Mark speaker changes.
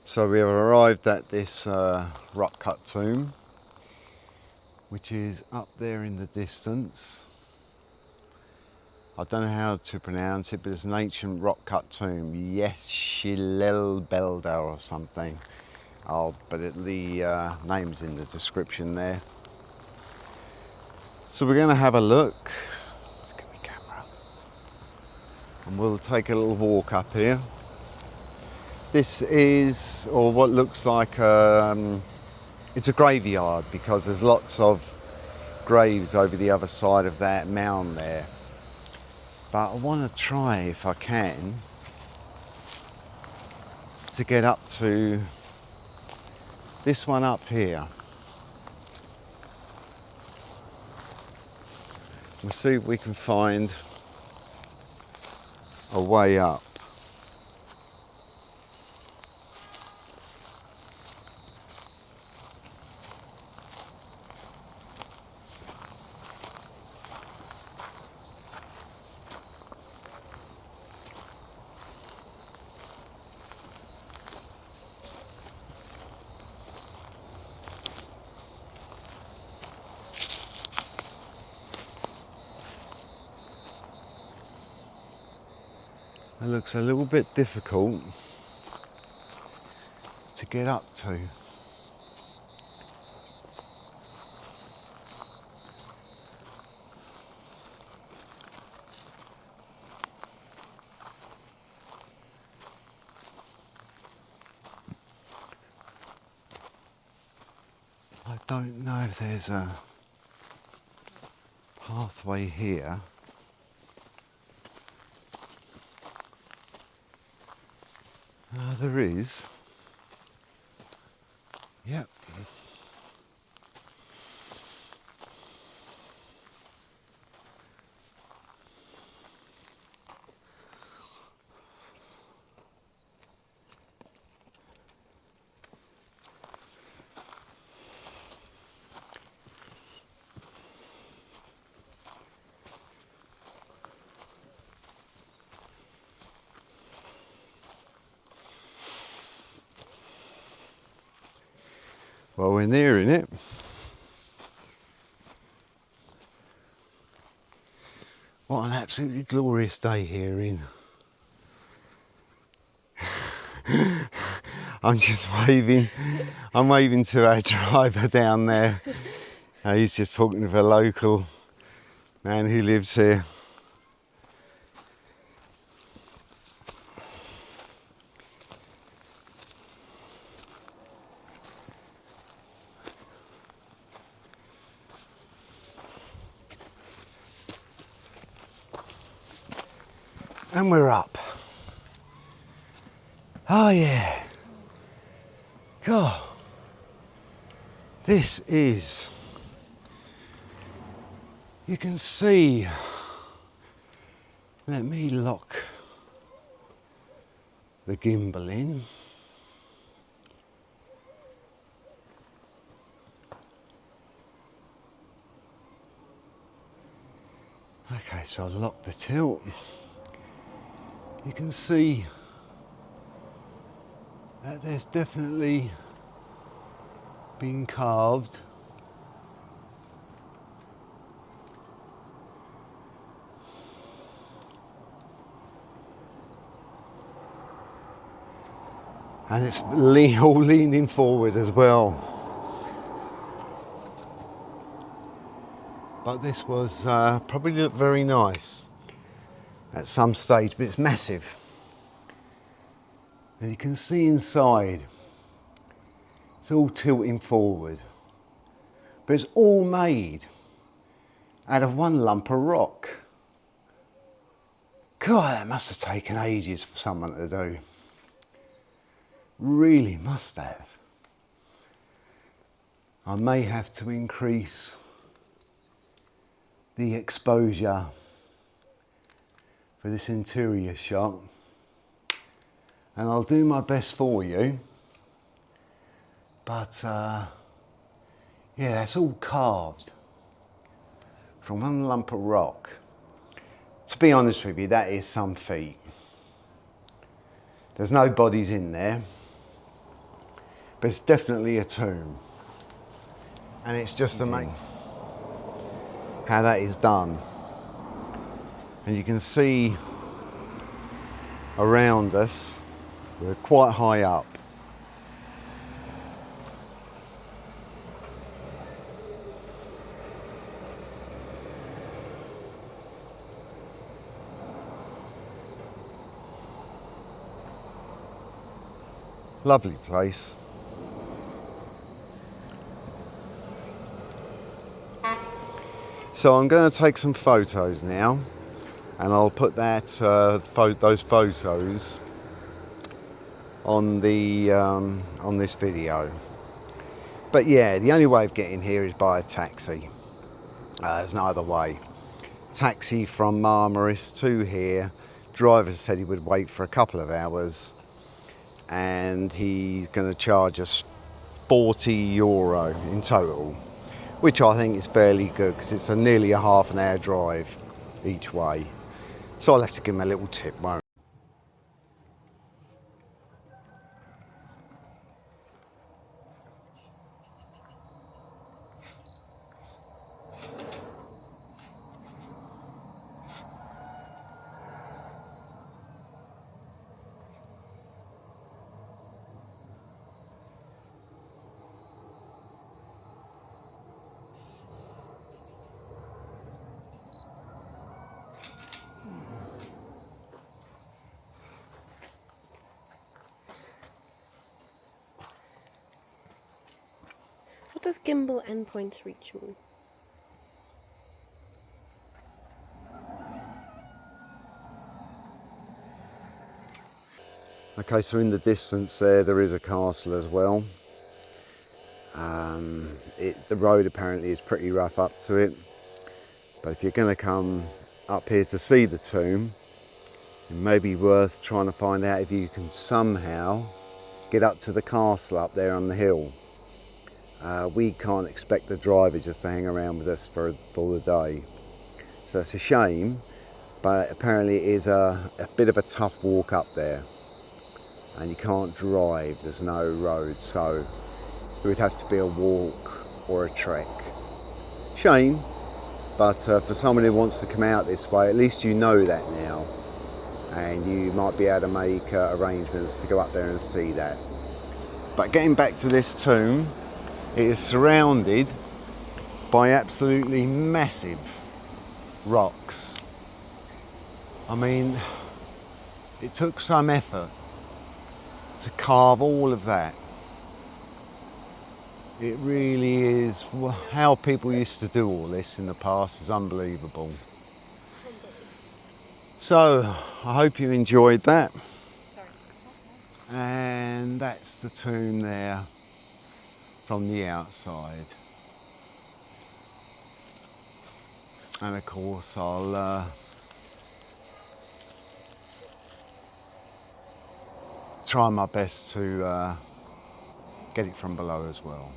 Speaker 1: So we have arrived at this rock cut tomb, which is up there in the distance. I don't know how to pronounce it, but it's an ancient rock cut tomb, Yesilbelde or something. But the name's in the description there. So we're going to have a look. Let's get my camera. And we'll take a little walk up here. This is, or what looks like, it's a graveyard because there's lots of graves over the other side of that mound there. But I want to try, if I can, to get up to this one up here. We'll see if we can find a way up. It looks a little bit difficult to get up to. I don't know if there's a pathway here. There is. Yep. Well, we're nearing it. What an absolutely glorious day here in. I'm just waving. I'm waving to our driver down there. He's just talking to a local man who lives here. And we're up. Oh yeah. God. This is, you can see, let me lock the gimbal in. Okay, so I'll lock the tilt. You can see that there's definitely been carved. And it's all leaning forward as well. But this was probably looked very nice at some stage, but it's massive. And you can see inside, it's all tilting forward. But it's all made out of one lump of rock. God, that must have taken ages for someone to do. Really must have. I may have to increase the exposure for this interior shot, and I'll do my best for you. But yeah, it's all carved from one lump of rock. To be honest with you, that is some feat. There's no bodies in there. but it's definitely a tomb. And it's just amazing how that is done. And you can see around us, we're quite high up. Lovely place. So I'm going to take some photos now, and I'll put that those photos on the on this video. But yeah, the only way of getting here is by a taxi. There's no other way. Taxi from Marmaris to here. Driver said he would wait for a couple of hours, and he's going to charge us €40 in total, which I think is fairly good because it's nearly a half an hour drive each way. So I'll have to give him a little tip, won't I?
Speaker 2: What does gimbal endpoints reach mean?
Speaker 1: Okay, so in the distance there is a castle as well. The road apparently is pretty rough up to it, but if you're going to come up here to see the tomb, it may be worth trying to find out if you can somehow get up to the castle up there on the hill. We can't expect the driver just to hang around with us for the day, so it's a shame, but apparently it is a bit of a tough walk up there, and you can't drive, there's no road, so it would have to be a walk or a trek. Shame, but for someone who wants to come out this way, at least you know that now, and you might be able to make arrangements to go up there and see that. But getting back to this tomb, it is surrounded by absolutely massive rocks. I mean, it took some effort to carve all of that. It really is. How people used to do all this in the past is unbelievable. So I hope you enjoyed that. And that's the tomb there from the outside. And of course I'll try my best to get it from below as well.